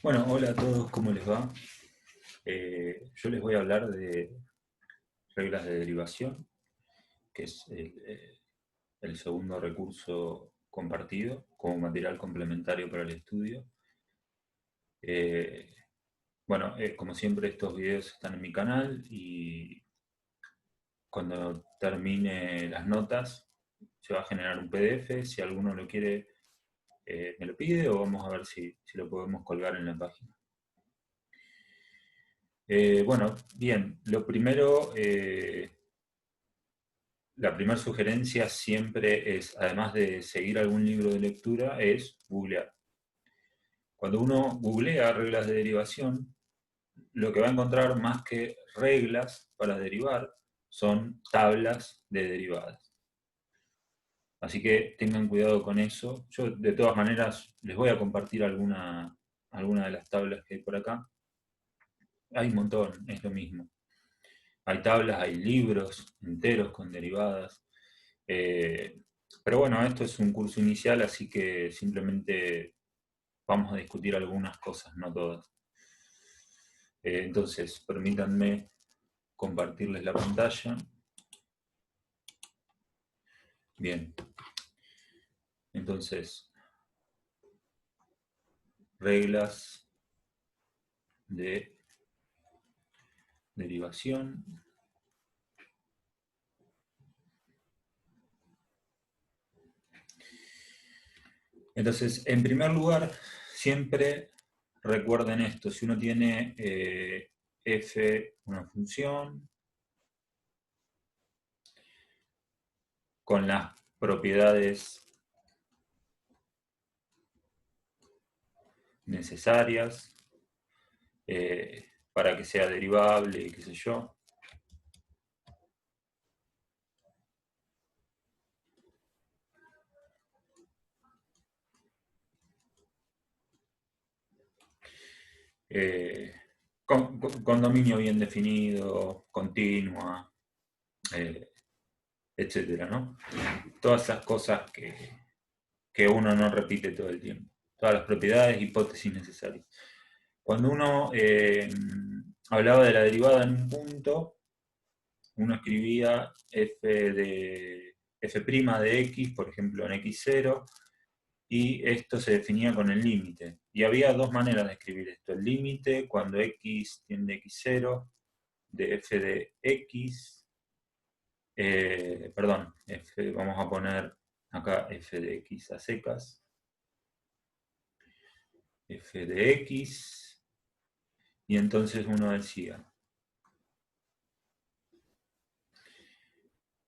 Bueno, hola a todos, ¿cómo les va? Yo les voy a hablar de reglas de derivación, que es el segundo recurso compartido como material complementario para el estudio. Eh, como siempre, estos videos están en mi canal y cuando termine las notas se va a generar un PDF. Si alguno lo quiere, me lo pide o vamos a ver si lo podemos colgar en la página. Bien, lo primero, la primera sugerencia siempre es, además de seguir algún libro de lectura, es googlear. Cuando uno googlea reglas de derivación, lo que va a encontrar más que reglas para derivar son tablas de derivadas. Así que tengan cuidado con eso. Yo de todas maneras les voy a compartir alguna de las tablas que hay por acá. Hay un montón, es lo mismo. Hay tablas, hay libros enteros con derivadas. Eh, pero bueno, esto es un curso inicial, así que simplemente vamos a discutir algunas cosas, no todas. Entonces, permítanme compartirles la pantalla. Bien, entonces, reglas de derivación. Entonces, en primer lugar, siempre recuerden esto, si uno tiene f, una función, con las propiedades necesarias para que sea derivable, qué sé yo. Con dominio bien definido, continua, etcétera, ¿no? Todas esas cosas que uno no repite todo el tiempo. Todas las propiedades, hipótesis necesarias. Cuando uno hablaba de la derivada en un punto, uno escribía f de x, por ejemplo, en x0, y esto se definía con el límite. Y había dos maneras de escribir esto. El límite cuando x tiende a x0 de f de x, vamos a poner acá f de x a secas, f de x, y entonces uno decía,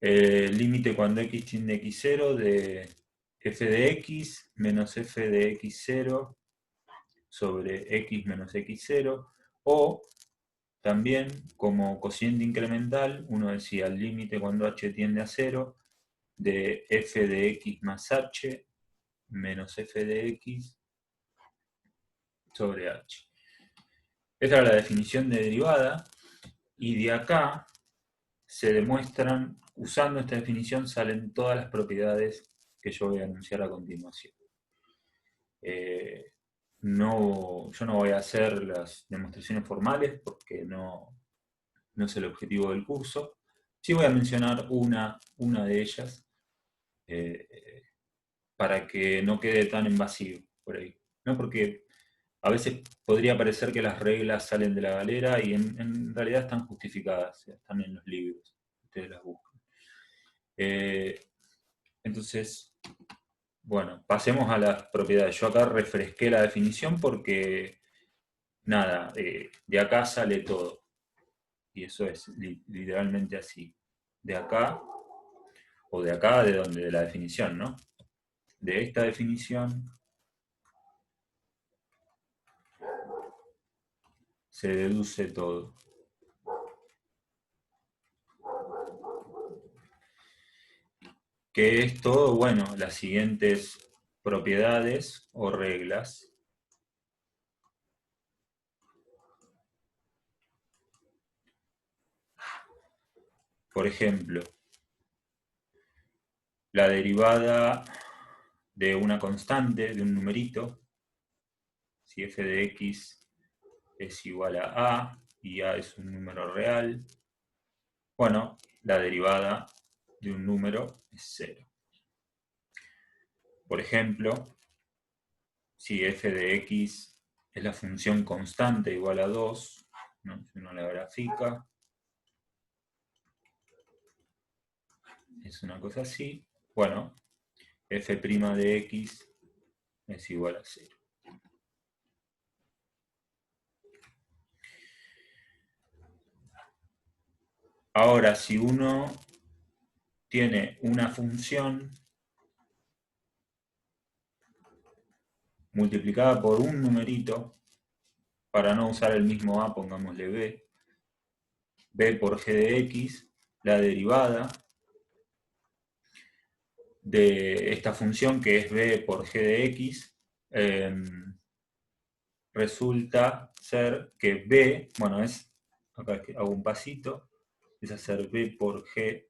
límite cuando x tiende a x0 de f de x menos f de x0 sobre x menos x0, o también como cociente incremental, uno decía el límite cuando h tiende a 0 de f de x más h menos f de x sobre h. Esta era la definición de derivada, y de acá se demuestran, usando esta definición salen todas las propiedades que yo voy a anunciar a continuación. Yo no voy a hacer las demostraciones formales porque no es el objetivo del curso. Sí voy a mencionar una de ellas para que no quede tan invasivo por ahí, ¿no? Porque a veces podría parecer que las reglas salen de la galera y en realidad están justificadas, están en los libros, ustedes las buscan. Entonces, bueno, pasemos a las propiedades. Yo acá refresqué la definición porque, nada, de acá sale todo. Y eso es literalmente así. De acá, o de acá, de donde, de la definición, ¿no? De esta definición se deduce todo. ¿Qué es todo? Bueno, las siguientes propiedades o reglas. Por ejemplo, la derivada de una constante, de un numerito, si f de x es igual a a, y a es un número real, bueno, la derivada de un número es 0. Por ejemplo, si f de x es la función constante igual a 2, ¿no? Si uno la grafica, es una cosa así, bueno, f' de x es igual a 0. Ahora, si uno tiene una función multiplicada por un numerito, para no usar el mismo a, pongámosle b por g de x, la derivada de esta función que es b por g de x, resulta ser que b, bueno, acá hago un pasito, es hacer b por g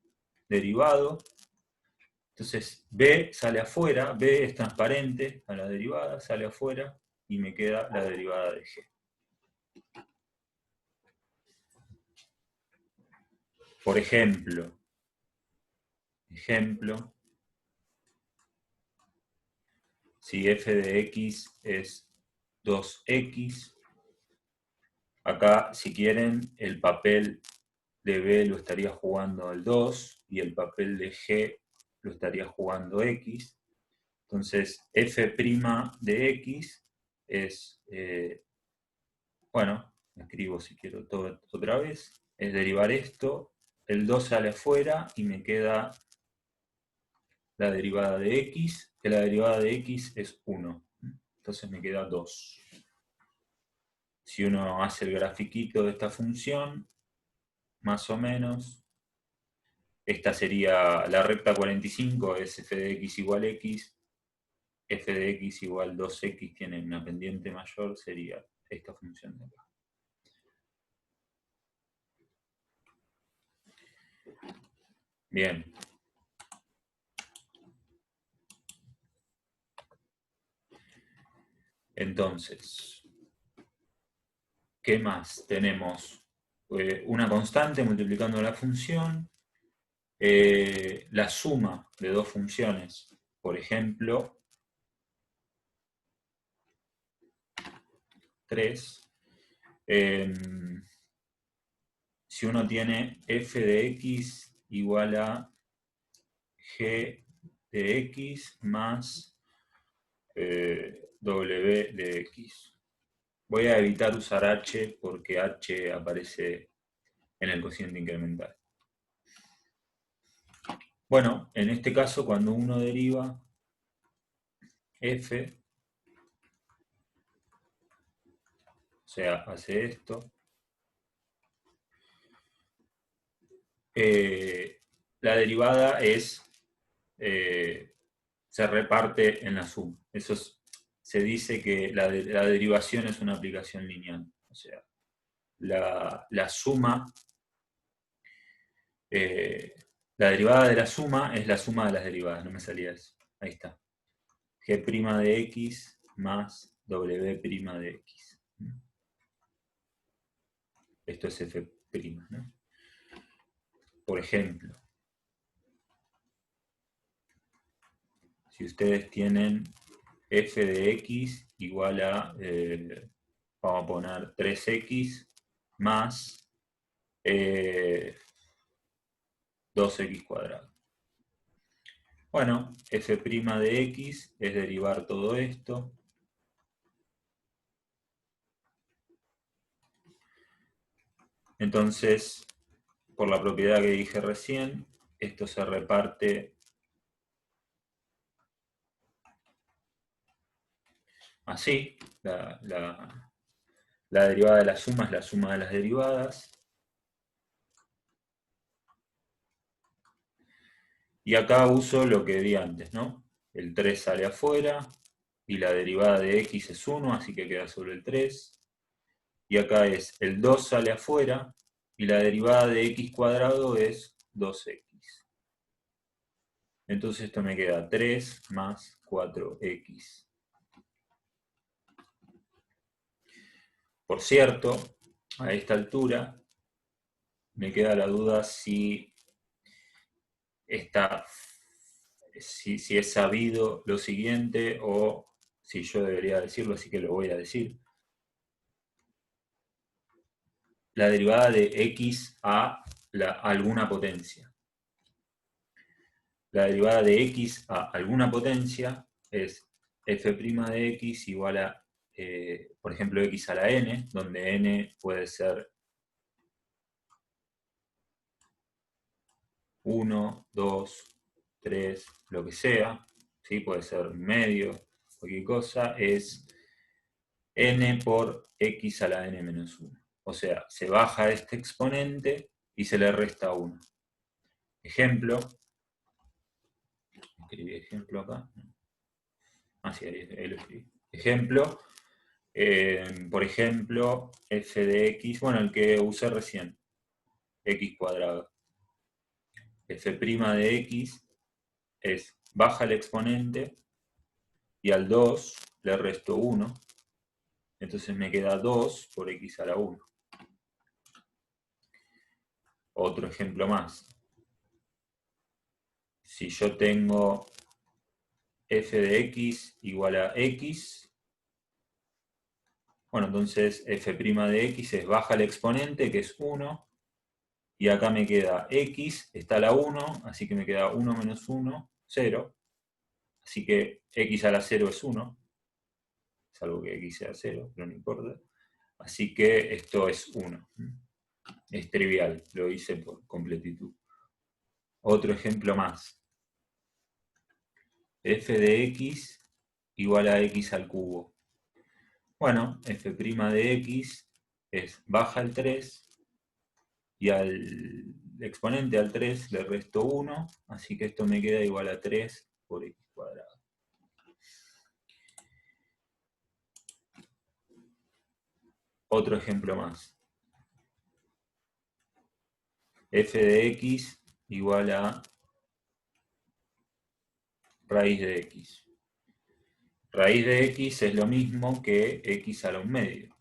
derivado. Entonces b sale afuera, b es transparente a la derivada, sale afuera y me queda la derivada de g. Por ejemplo, si f de x es 2x, acá si quieren el papel de b lo estaría jugando el 2 y el papel de g lo estaría jugando x. Entonces f' de x es, bueno, escribo si quiero todo otra vez, es derivar esto, el 2 sale afuera y me queda la derivada de x, que la derivada de x es 1. Entonces me queda 2. Si uno hace el grafiquito de esta función, más o menos, esta sería la recta 45, es f de x igual x, f de x igual 2x tiene una pendiente mayor, sería esta función de acá. Bien. Entonces, ¿qué más? Tenemos una constante multiplicando la función, la suma de dos funciones, por ejemplo, 3. Si uno tiene f de x igual a g de x más w de x. Voy a evitar usar h porque h aparece en el cociente incremental. Bueno, en este caso cuando uno deriva f, o sea, hace esto, la derivada se reparte en la suma. Se dice que la derivación es una aplicación lineal. O sea, la suma, la derivada de la suma es la suma de las derivadas. No me salía eso. Ahí está. G' de x más W' de x. Esto es f', ¿no? Por ejemplo, si ustedes tienen f de x igual a, vamos a poner 3x más 2x cuadrado. Bueno, f' de x es derivar todo esto. Entonces, por la propiedad que dije recién, esto se reparte así. La derivada de la suma es la suma de las derivadas. Y acá uso lo que di antes, ¿no? El 3 sale afuera y la derivada de x es 1, así que queda solo el 3. Y acá es el 2 sale afuera y la derivada de x cuadrado es 2x. Entonces esto me queda 3 más 4x. Por cierto, a esta altura me queda la duda si es sabido lo siguiente o si yo debería decirlo, así que lo voy a decir. La derivada de x a alguna potencia. La derivada de x a alguna potencia es f' de x igual a, por ejemplo, x a la n, donde n puede ser 1, 2, 3, lo que sea, ¿sí? Puede ser medio, cualquier cosa, es n por x a la n menos 1. O sea, se baja este exponente y se le resta 1. Ejemplo. Escribí ejemplo acá. Ah, sí, ahí lo escribí. Ejemplo. Por ejemplo, f de x, bueno, el que usé recién, x cuadrado. F' de x es baja el exponente y al 2 le resto 1. Entonces me queda 2 por x a la 1. Otro ejemplo más. Si yo tengo f de x igual a x, bueno, entonces f' de x es baja el exponente, que es 1, y acá me queda x, está la 1, así que me queda 1 menos 1, 0. Así que x a la 0 es 1, salvo que x sea 0, pero no importa. Así que esto es 1. Es trivial, lo hice por completitud. Otro ejemplo más. F de x igual a x al cubo. Bueno, f' de x es baja el 3 y al exponente al 3 le resto 1, así que esto me queda igual a 3 por x cuadrado. Otro ejemplo más. F de x igual a raíz de x. Raíz de x es lo mismo que x a la 1/2.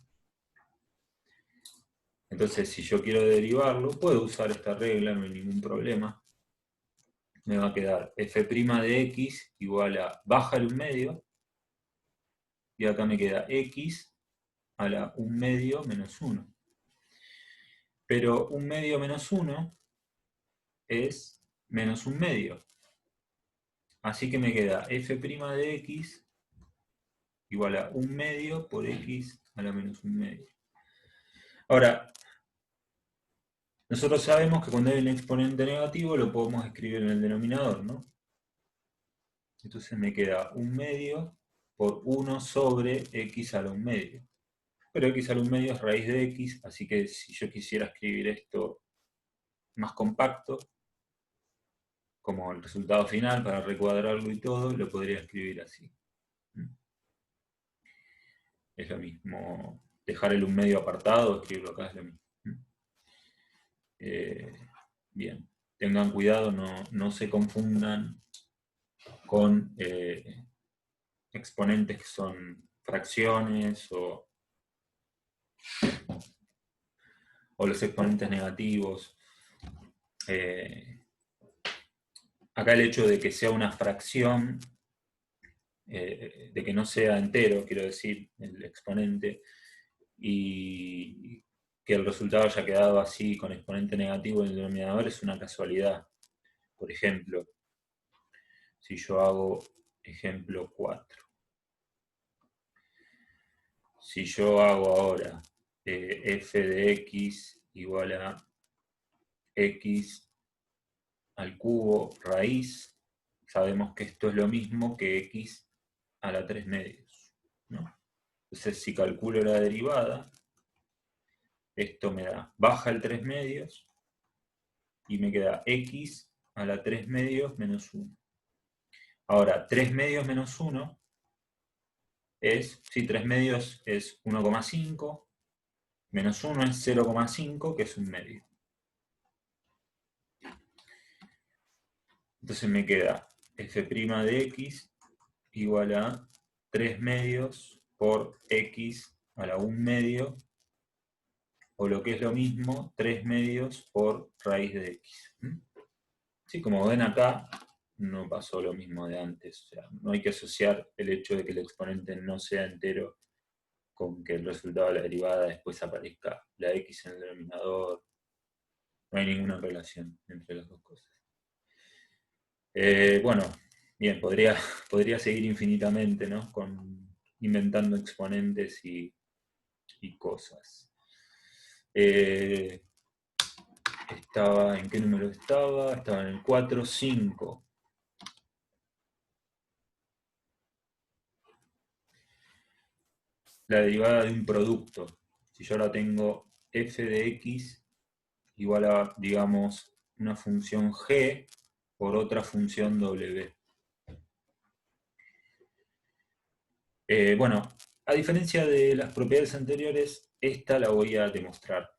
Entonces, si yo quiero derivarlo, puedo usar esta regla, no hay ningún problema. Me va a quedar f' de x igual a baja el 1/2, y acá me queda x a la 1/2 menos 1. Pero 1/2 menos 1 es menos 1/2. Así que me queda f' de x igual a 1/2 por x a la menos 1/2. Ahora, nosotros sabemos que cuando hay un exponente negativo lo podemos escribir en el denominador, ¿no? Entonces me queda 1/2 por 1 sobre x a la 1/2. Pero x a la 1/2 es raíz de x, así que si yo quisiera escribir esto más compacto, como el resultado final, para recuadrarlo y todo, lo podría escribir así. Es lo mismo, dejar el 1/2 apartado, escribirlo acá es lo mismo. Bien, tengan cuidado, no se confundan con exponentes que son fracciones o los exponentes negativos. Acá el hecho de que sea una fracción, de que no sea entero, quiero decir, el exponente, y que el resultado haya quedado así con exponente negativo en el denominador es una casualidad. Por ejemplo, si yo hago ejemplo 4. Si yo hago ahora f de x igual a x al cubo raíz, sabemos que esto es lo mismo que x a la 3/2, ¿no? Entonces, si calculo la derivada, esto me da baja el 3/2 y me queda x a la 3/2 menos 1. Ahora, 3/2 menos 1 es, sí, 3/2 es 1,5, menos 1 es 0,5, que es 1/2. Entonces me queda f' de x igual a 3/2 por x a la 1/2 o lo que es lo mismo, 3 medios por raíz de x. Sí, como ven acá, no pasó lo mismo de antes. O sea, no hay que asociar el hecho de que el exponente no sea entero con que el resultado de la derivada después aparezca la x en el denominador. No hay ninguna relación entre las dos cosas. Bueno, bien, podría seguir infinitamente, ¿no? Inventando exponentes y cosas. ¿En qué número estaba? Estaba en el 4, 5. La derivada de un producto. Si yo ahora tengo f de x igual a, digamos, una función g por otra función w. Bueno, a diferencia de las propiedades anteriores, esta la voy a demostrar.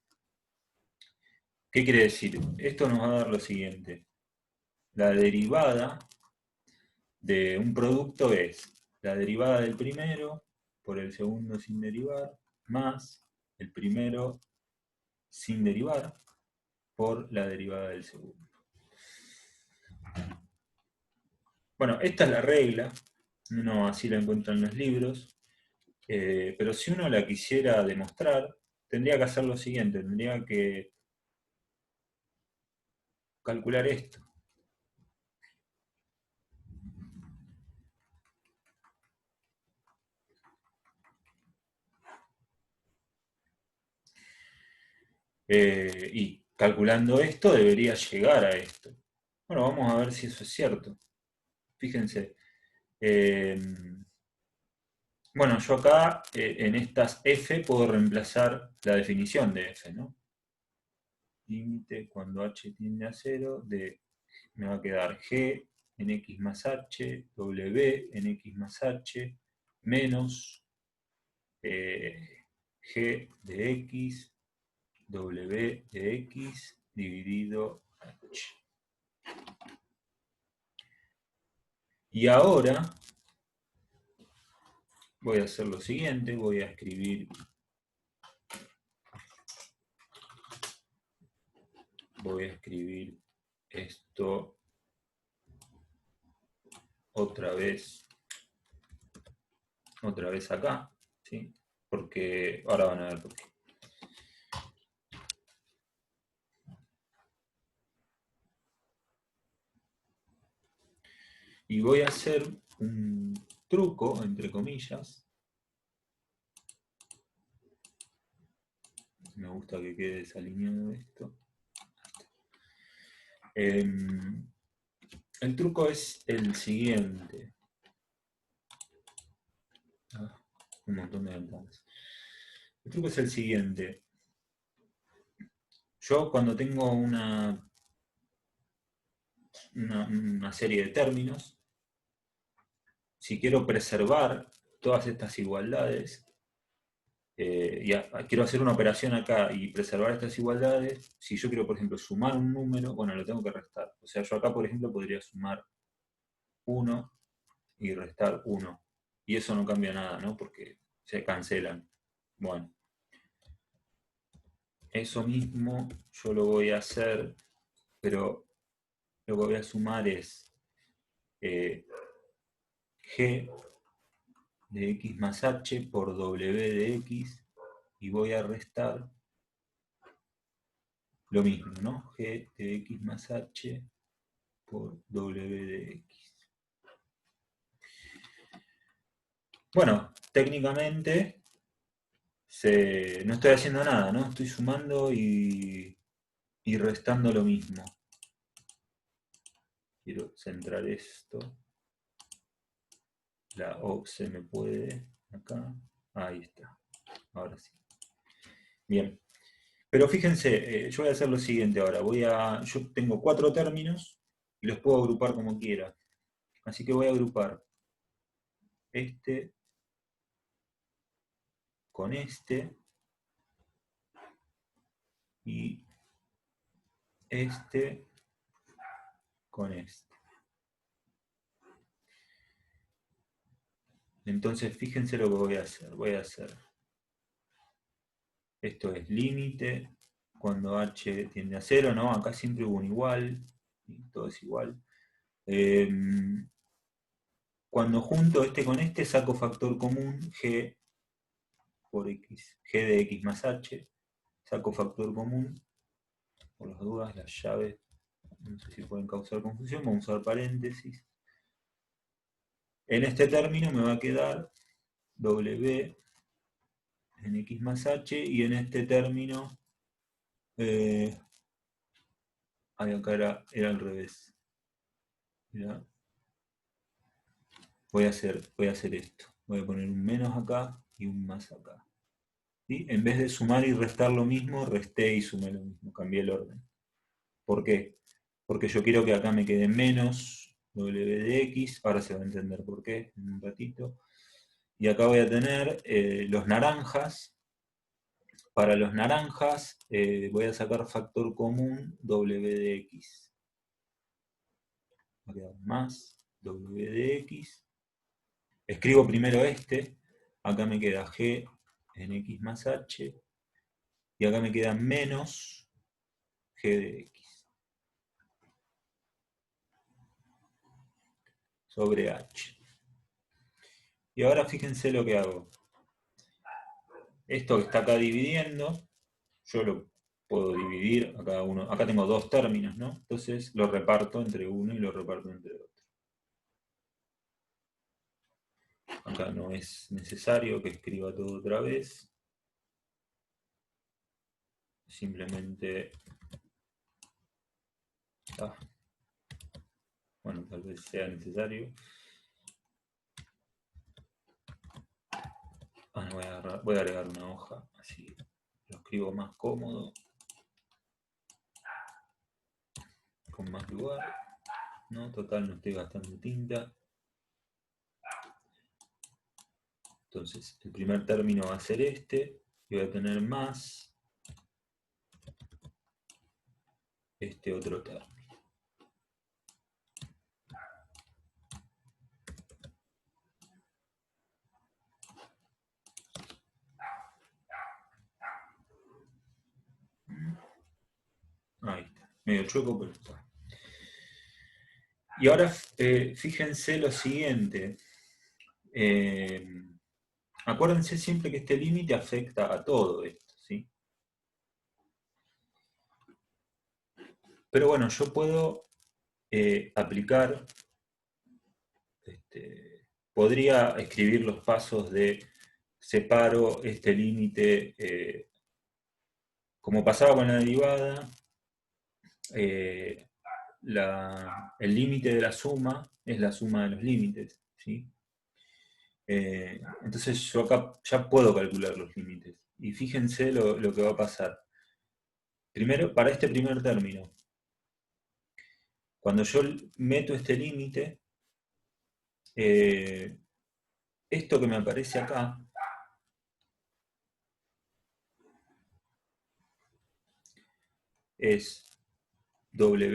¿Qué quiere decir? Esto nos va a dar lo siguiente. La derivada de un producto es la derivada del primero por el segundo sin derivar, más el primero sin derivar por la derivada del segundo. Bueno, esta es la regla, uno así la encuentra en los libros, pero si uno la quisiera demostrar, tendría que hacer lo siguiente, tendría que calcular esto. Y calculando esto debería llegar a esto. Bueno, vamos a ver si eso es cierto. Fíjense. Bueno, yo acá en estas f puedo reemplazar la definición de f, ¿no? Límite cuando h tiende a 0 me va a quedar g en x más h, w en x más h, menos g de x, w de x dividido h. Y ahora voy a hacer lo siguiente, voy a escribir esto otra vez acá, ¿sí? Porque ahora van a ver por qué. Y voy a hacer un truco, entre comillas. Me gusta que quede desalineado esto. El truco es el siguiente. Un montón de ventanas. El truco es el siguiente. Yo cuando tengo una serie de términos, si quiero preservar todas estas igualdades, y quiero hacer una operación acá y preservar estas igualdades, si yo quiero, por ejemplo, sumar un número, bueno, lo tengo que restar. O sea, yo acá, por ejemplo, podría sumar 1 y restar 1. Y eso no cambia nada, ¿no? Porque se cancelan. Bueno, eso mismo yo lo voy a hacer, pero lo que voy a sumar es g de x más h por w de x y voy a restar lo mismo, ¿no? G de x más h por w de x. Bueno, técnicamente no estoy haciendo nada, ¿no? Estoy sumando y restando lo mismo. Quiero centrar esto. La O se me puede acá. Ahí está. Ahora sí. Bien. Pero fíjense, yo voy a hacer lo siguiente ahora. Yo tengo 4 términos y los puedo agrupar como quiera. Así que voy a agrupar este con este y este con este. Entonces fíjense lo que voy a hacer. Voy a hacer Esto es límite cuando h tiende a 0, ¿no? Acá siempre hubo un igual, y todo es igual. Cuando junto este con este, saco factor común, g por x, g de x más h, saco factor común, por las dudas, las llaves, no sé si pueden causar confusión, vamos a usar paréntesis. En este término me va a quedar w en x más h, y en este término, acá era al revés. Mirá. Voy a hacer esto. Voy a poner un menos acá y un más acá. ¿Sí? En vez de sumar y restar lo mismo, resté y sumé lo mismo. Cambié el orden. ¿Por qué? Porque yo quiero que acá me quede menos w de x. Ahora se va a entender por qué en un ratito. Y acá voy a tener los naranjas. Para los naranjas voy a sacar factor común w de x. Va a quedar más w de x. Escribo primero este. Acá me queda g en x más h. Y acá me queda menos g de x sobre h. Y ahora fíjense lo que hago. Esto que está acá dividiendo, yo lo puedo dividir a cada uno. Acá tengo dos términos, ¿no? Entonces lo reparto entre uno y lo reparto entre otro. Acá no es necesario que escriba todo otra vez. Simplemente... bueno, tal vez sea necesario. Voy a agregar una hoja, así lo escribo más cómodo. Con más lugar. ¿No? Total, no estoy gastando tinta. Entonces, el primer término va a ser este, y voy a tener más este otro término. Ahí está, medio chueco, pero está. Y ahora fíjense lo siguiente. Acuérdense siempre que este límite afecta a todo esto, ¿sí? Pero bueno, yo puedo aplicar, podría escribir los pasos de separo este límite, como pasaba con la derivada, el límite de la suma es la suma de los límites, ¿sí? Entonces yo acá ya puedo calcular los límites. Y fíjense lo que va a pasar. Primero, para este primer término, cuando yo meto este límite, esto que me aparece acá es w'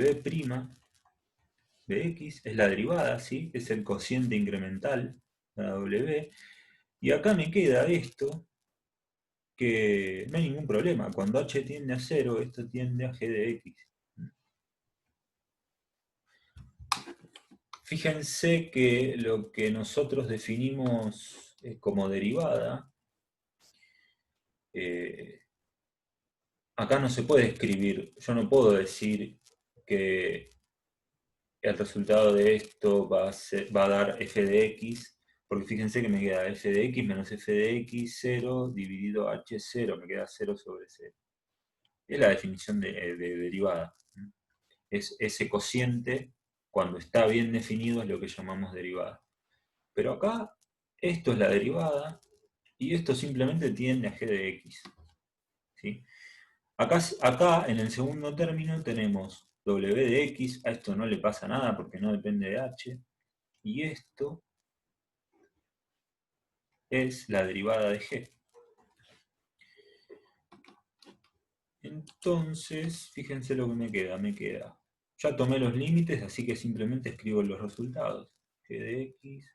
de x, es la derivada, ¿sí? Es el cociente incremental, la w. Y acá me queda esto, que no hay ningún problema. Cuando h tiende a 0, esto tiende a g de x. Fíjense que lo que nosotros definimos como derivada, acá no se puede escribir. Yo no puedo decir que el resultado de esto va a dar f de x, porque fíjense que me queda f de x menos f de x 0 dividido h 0, me queda 0 sobre 0. Es la definición de derivada. Es ese cociente, cuando está bien definido, es lo que llamamos derivada. Pero acá, esto es la derivada, y esto simplemente tiende a g de x. ¿Sí? Acá, en el segundo término, tenemos w de x, a esto no le pasa nada porque no depende de h, y esto es la derivada de g. Entonces, fíjense lo que me queda. Ya tomé los límites, así que simplemente escribo los resultados. G de x,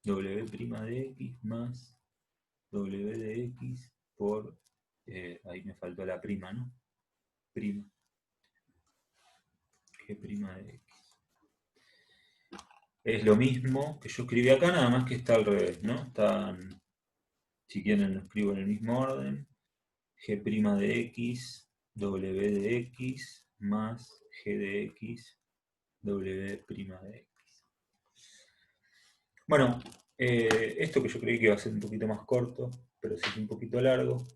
w' de x más w de x por ahí me faltó la prima, ¿no? Prima. G' de X. Es lo mismo que yo escribí acá, nada más que está al revés, ¿no? Están, si quieren lo escribo en el mismo orden. G' de X, W de X, más G de X, W' de X. Bueno, esto que yo creí que iba a ser un poquito más corto, pero sí es un poquito largo,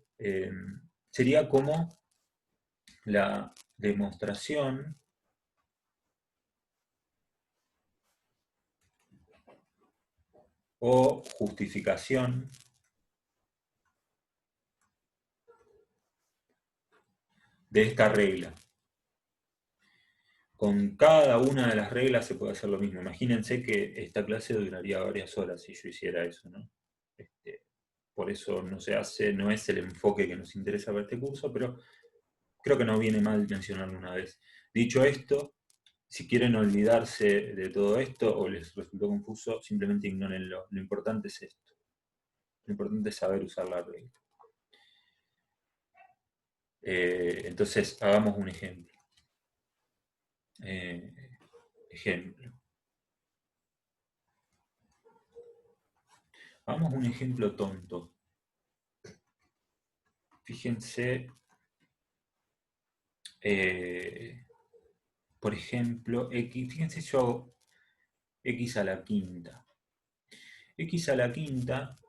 sería como la demostración o justificación de esta regla. Con cada una de las reglas se puede hacer lo mismo. Imagínense que esta clase duraría varias horas si yo hiciera eso, ¿no? Por eso no se hace, no es el enfoque que nos interesa para este curso, pero creo que no viene mal mencionarlo una vez. Dicho esto, si quieren olvidarse de todo esto o les resultó confuso, simplemente ignórenlo. Lo importante es esto. Lo importante es saber usar la regla. Entonces, hagamos un ejemplo. Ejemplo. Hagamos un ejemplo tonto. Fíjense, por ejemplo, X, fíjense yo hago X a la quinta. X a la quinta,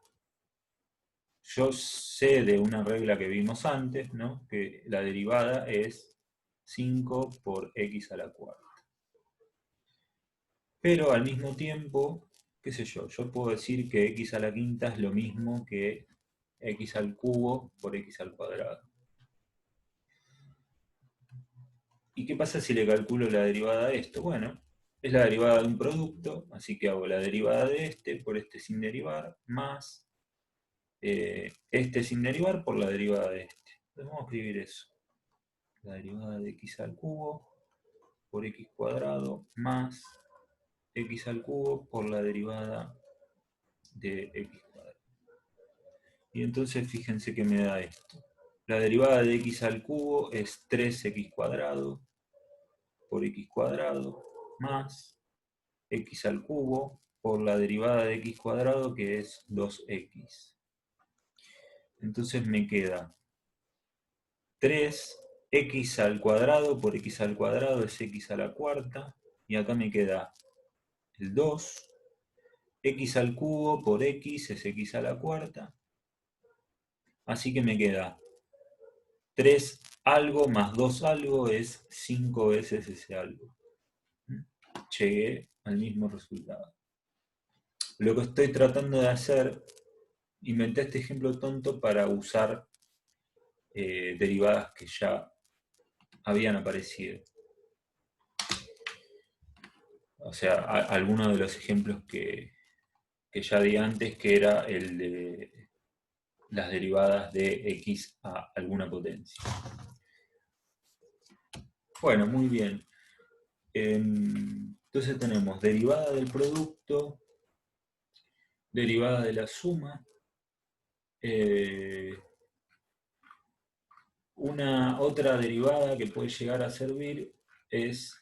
yo sé de una regla que vimos antes, ¿no? Que la derivada es 5 por X a la cuarta. Pero al mismo tiempo, qué sé yo puedo decir que X a la quinta es lo mismo que X al cubo por X al cuadrado. ¿Y qué pasa si le calculo la derivada de esto? Bueno, es la derivada de un producto, así que hago la derivada de este por este sin derivar, más este sin derivar por la derivada de este. Entonces vamos a escribir eso. La derivada de x al cubo por x cuadrado más x al cubo por la derivada de x cuadrado. Y entonces fíjense que me da esto. La derivada de x al cubo es 3x cuadrado por x cuadrado más x al cubo por la derivada de x cuadrado que es 2x. Entonces me queda 3x al cuadrado por x al cuadrado es x a la cuarta, y acá me queda el 2, x al cubo por x es x a la cuarta, así que me queda 3 algo más 2 algo es 5 veces ese algo. Llegué al mismo resultado. Lo que estoy tratando de hacer, inventé este ejemplo tonto para usar derivadas que ya habían aparecido. O sea, algunos de los ejemplos que ya di antes, que era el de las derivadas de x a alguna potencia. Bueno, muy bien. Entonces tenemos derivada del producto, derivada de la suma, una otra derivada que puede llegar a servir es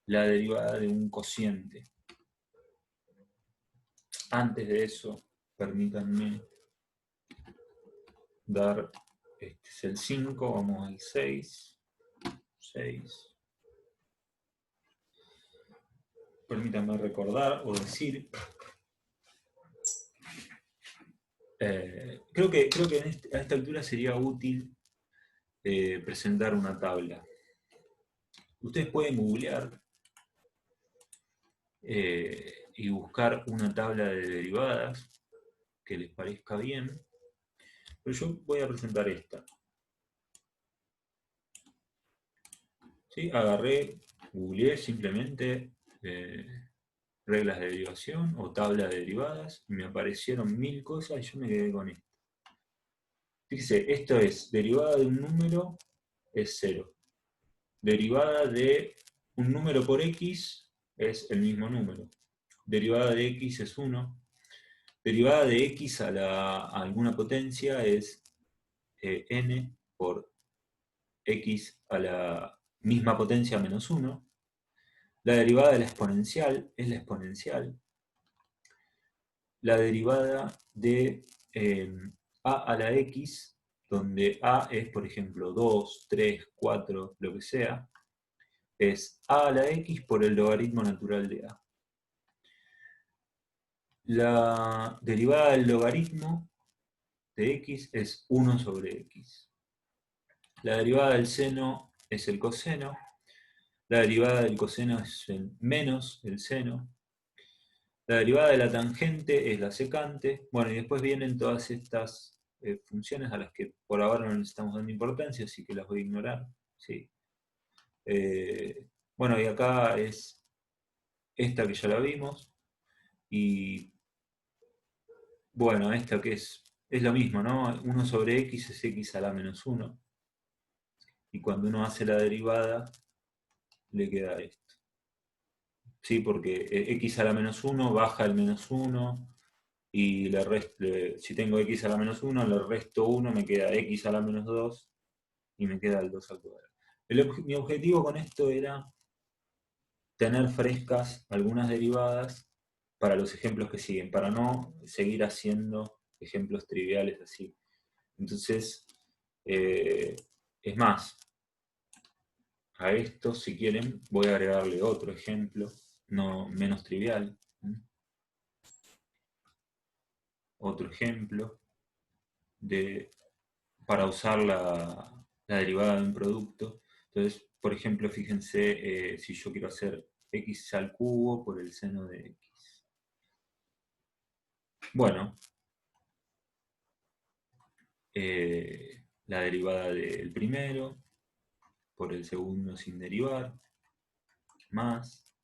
la derivada de un cociente. Antes de eso, permítanme dar, este es el 5, vamos al 6. Permítanme recordar o decir, creo que a esta altura sería útil presentar una tabla. Ustedes pueden googlear y buscar una tabla de derivadas que les parezca bien, pero yo voy a presentar esta. ¿Sí? Agarré, googleé simplemente reglas de derivación o tabla de derivadas, y me aparecieron 1000 cosas y yo me quedé con esto. Fíjense, esto es derivada de un número es 0. Derivada de un número por x es el mismo número. Derivada de x es 1. Derivada de x a alguna potencia es n por x a la misma potencia menos 1. La derivada de la exponencial es la exponencial. La derivada de a a la x, donde a es, por ejemplo, 2, 3, 4, lo que sea, es a a la x por el logaritmo natural de a. La derivada del logaritmo de x es 1 sobre x. La derivada del seno es el coseno. La derivada del coseno es el menos el seno. La derivada de la tangente es la secante. Bueno, y después vienen todas estas funciones a las que por ahora no le estamos dando importancia, así que las voy a ignorar. Sí. Bueno, y acá es esta que ya la vimos. Y bueno, esta que es lo mismo, ¿no? 1 sobre x es x a la menos 1. Y cuando uno hace la derivada, le queda esto. Sí, porque x a la menos 1 baja el menos 1. Y si tengo x a la menos 1, le resto 1, me queda x a la menos 2 y me queda el 2 al cuadrado. Mi objetivo con esto era tener frescas algunas derivadas para los ejemplos que siguen, para no seguir haciendo ejemplos triviales así. Entonces, es más, a esto, si quieren, voy a agregarle otro ejemplo, no menos trivial. Otro ejemplo para usar la derivada de un producto. Entonces, por ejemplo, fíjense si yo quiero hacer x al cubo por el seno de x. Bueno, la derivada del primero por el segundo sin derivar, más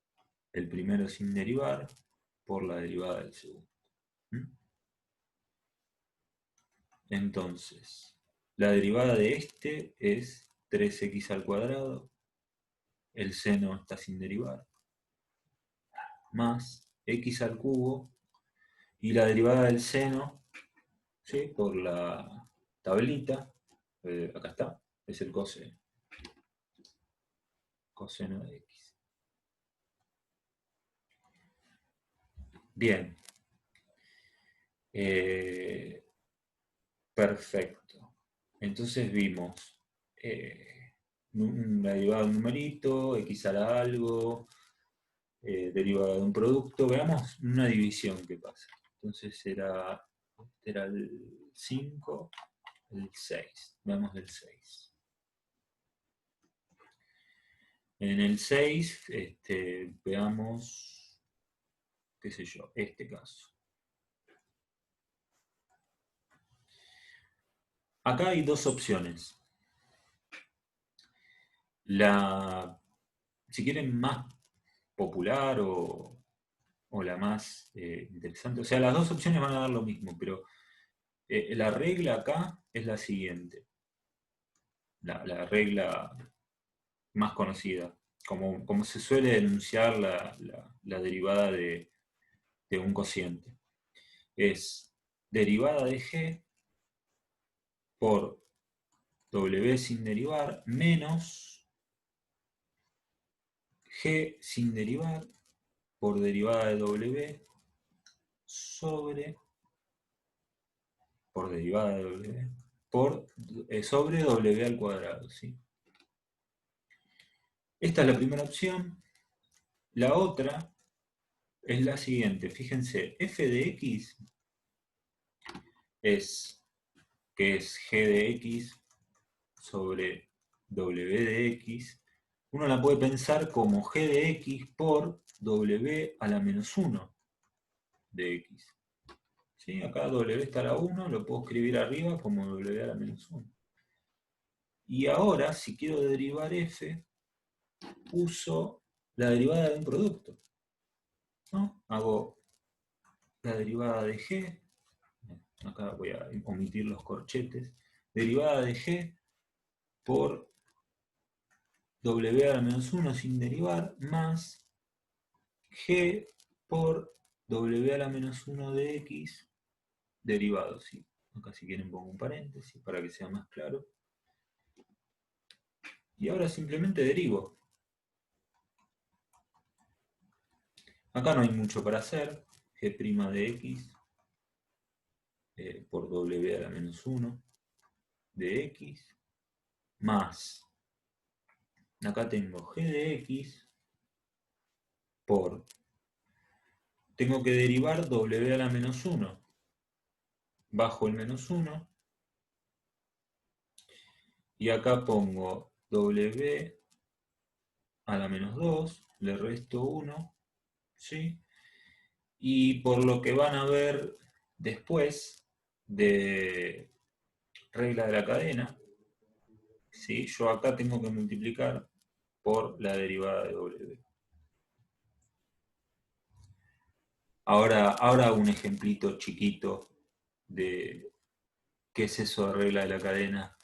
el primero sin derivar por la derivada del segundo. Entonces, la derivada de este es 3x al cuadrado, el seno está sin derivar, más x al cubo, y la derivada del seno, ¿sí? Por la tablita, acá está, es el coseno de x. Bien. Perfecto. Entonces vimos la derivada de un numerito, x a la algo, derivada de un producto. Veamos una división que pasa. Entonces era el 5, el 6. Veamos el 6. En el 6, veamos, qué sé yo, este caso. Acá hay dos opciones. Si quieren, más popular o la más interesante. O sea, las dos opciones van a dar lo mismo, pero la regla acá es la siguiente. La regla más conocida, como se suele denunciar la derivada de un cociente. Es derivada de g por w sin derivar menos g sin derivar por derivada de w sobre derivada de w sobre w al cuadrado, ¿sí? Esta es la primera opción. La otra es la siguiente. Fíjense, f de x que es g de x sobre w de x. Uno la puede pensar como g de x por w a la menos 1 de x. ¿Sí? Acá w está a la 1, lo puedo escribir arriba como w a la menos 1. Y ahora, si quiero derivar f, uso la derivada de un producto, ¿no? Hago la derivada de g, acá voy a omitir los corchetes, derivada de g por w a la menos 1 sin derivar, más g por w a la menos 1 de x derivado, ¿sí? Acá si quieren pongo un paréntesis para que sea más claro. Y ahora simplemente derivo. Acá no hay mucho para hacer. G' de x por w a la menos 1 de x más, acá tengo g de x por, tengo que derivar w a la menos 1, bajo el menos 1, y acá pongo w a la menos 2, le resto 1, ¿sí? Y por lo que van a ver después de regla de la cadena, ¿sí? Yo acá tengo que multiplicar por la derivada de w. Ahora un ejemplito chiquito de qué es eso de regla de la cadena,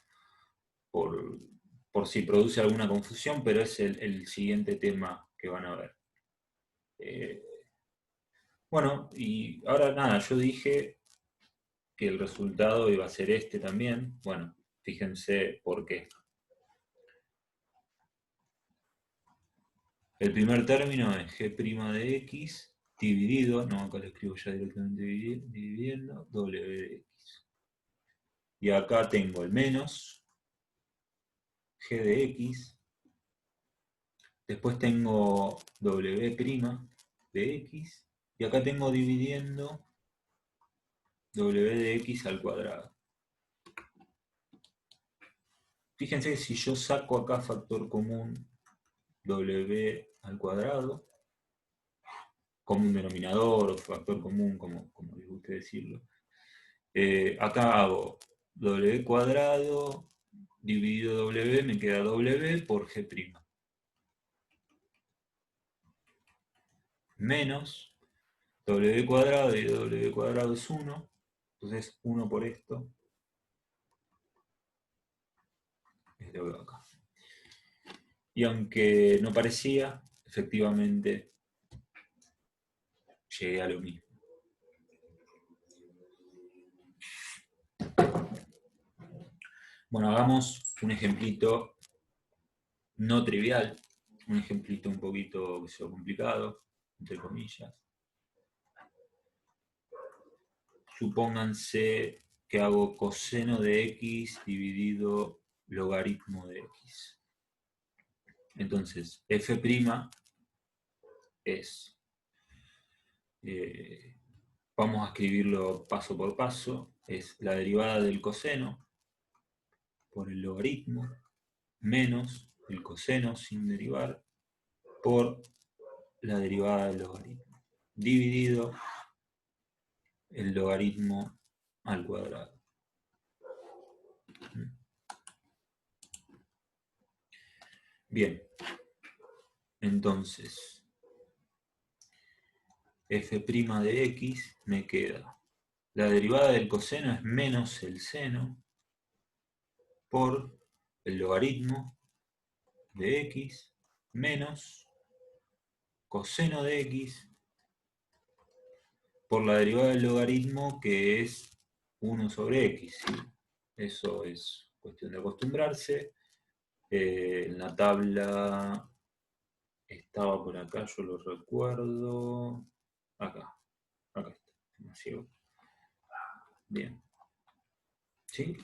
por si produce alguna confusión, pero es el siguiente tema que van a ver. Bueno, y ahora nada, yo dije que el resultado iba a ser este también. Bueno, fíjense por qué. El primer término es g' de x dividido, no, acá lo escribo ya directamente dividiendo, w de x. Y acá tengo el menos g de x, después tengo w' de x, y acá tengo dividiendo w de x al cuadrado. Fíjense que si yo saco acá factor común w al cuadrado, común denominador o factor común, como les guste decirlo, acá hago w cuadrado dividido w, me queda w por g'. Menos w cuadrado dividido w cuadrado es 1, entonces 1 por esto es lo que va acá. Y aunque no parecía, efectivamente llegué a lo mismo. Bueno, hagamos un ejemplito no trivial, un ejemplito un poquito complicado, entre comillas. Supónganse que hago coseno de x dividido logaritmo de x. Entonces, f' es, vamos a escribirlo paso por paso, es la derivada del coseno por el logaritmo menos el coseno sin derivar por la derivada del logaritmo, dividido el logaritmo al cuadrado. Bien, entonces f' de x me queda, la derivada del coseno es menos el seno por el logaritmo de x menos coseno de x por la derivada del logaritmo, que es 1 sobre x. ¿Sí? Eso es cuestión de acostumbrarse. En la tabla estaba por acá, yo lo recuerdo. Acá está. Bien. ¿Sí?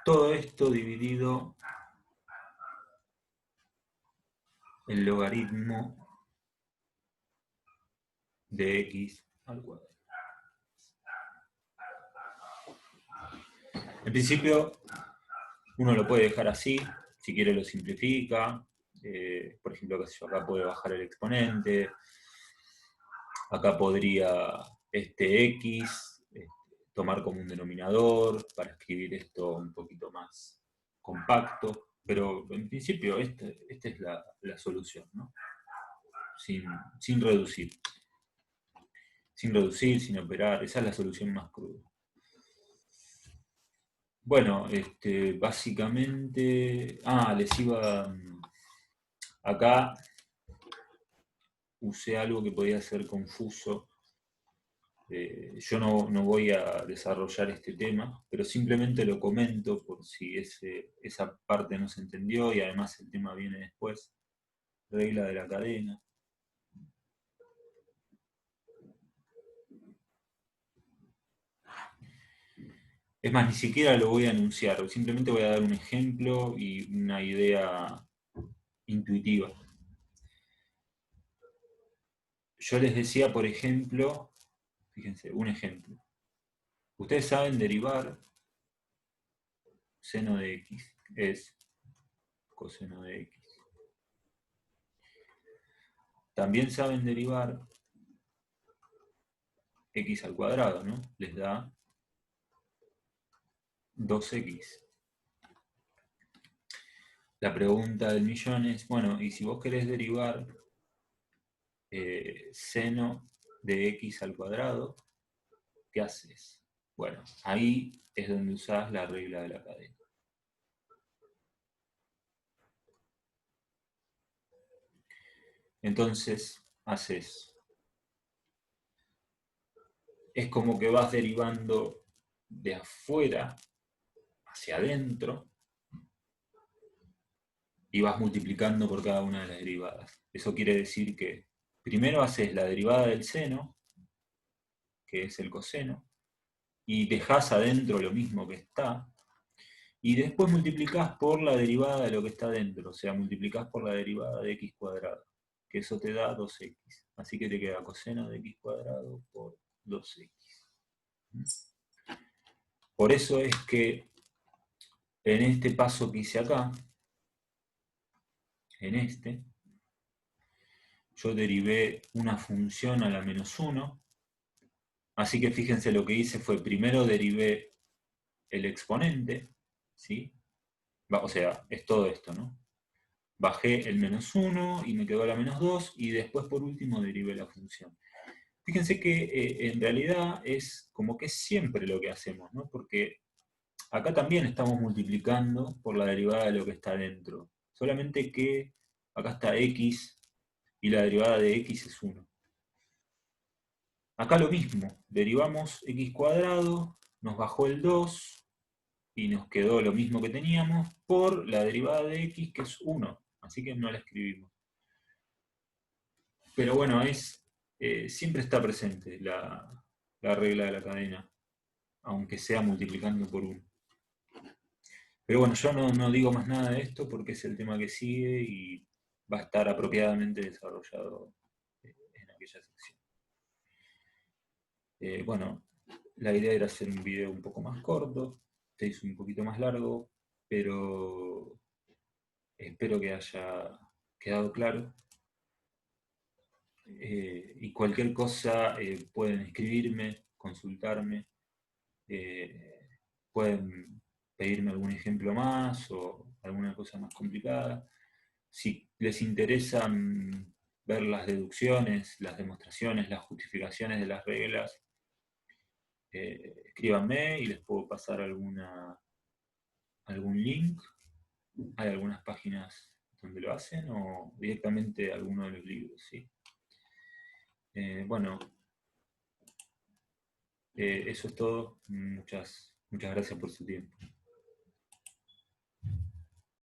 Todo esto dividido el logaritmo de x al cuadrado. En principio, uno lo puede dejar así, si quiere lo simplifica. Por ejemplo, acá puede bajar el exponente. Acá podría este x tomar como un denominador para escribir esto un poquito más compacto. Pero en principio esta es la solución, ¿no? Sin reducir. Sin reducir, sin operar. Esa es la solución más cruda. Bueno, básicamente... les iba... Acá usé algo que podía ser confuso Yo no voy a desarrollar este tema, pero simplemente lo comento por si esa parte no se entendió y además el tema viene después. Regla de la cadena. Es más, ni siquiera lo voy a anunciar, simplemente voy a dar un ejemplo y una idea intuitiva. Yo les decía, por ejemplo, fíjense, un ejemplo. Ustedes saben derivar seno de x es coseno de x. También saben derivar x al cuadrado, ¿no? Les da 2x. La pregunta del millón es, bueno, y si vos querés derivar seno de x al cuadrado, ¿qué haces? Bueno, ahí es donde usás la regla de la cadena. Entonces, haces. Es como que vas derivando de afuera hacia adentro y vas multiplicando por cada una de las derivadas. Eso quiere decir que primero haces la derivada del seno, que es el coseno, y dejás adentro lo mismo que está, y después multiplicás por la derivada de lo que está adentro, o sea, multiplicás por la derivada de x cuadrado, que eso te da 2x. Así que te queda coseno de x cuadrado por 2x. Por eso es que en este paso que hice acá, en este, yo derivé una función a la menos 1, así que fíjense lo que hice fue primero derivé el exponente, ¿sí? O sea, es todo esto, ¿no? Bajé el menos 1 y me quedó la menos 2 y después por último derivé la función. Fíjense que en realidad es como que es siempre lo que hacemos, ¿no? Porque acá también estamos multiplicando por la derivada de lo que está dentro. Solamente que acá está x y la derivada de x es 1. Acá lo mismo, derivamos x cuadrado, nos bajó el 2 y nos quedó lo mismo que teníamos por la derivada de x que es 1. Así que no la escribimos. Pero bueno, siempre está presente la regla de la cadena, aunque sea multiplicando por 1. Pero bueno, yo no digo más nada de esto porque es el tema que sigue y va a estar apropiadamente desarrollado en aquella sección. Bueno, la idea era hacer un video un poco más corto, se hizo un poquito más largo, pero espero que haya quedado claro. Y cualquier cosa pueden escribirme, consultarme, pueden pedirme algún ejemplo más o alguna cosa más complicada. Si les interesan ver las deducciones, las demostraciones, las justificaciones de las reglas, escríbanme y les puedo pasar algún link. Hay algunas páginas donde lo hacen o directamente alguno de los libros, ¿sí? Bueno, eso es todo. Muchas gracias por su tiempo.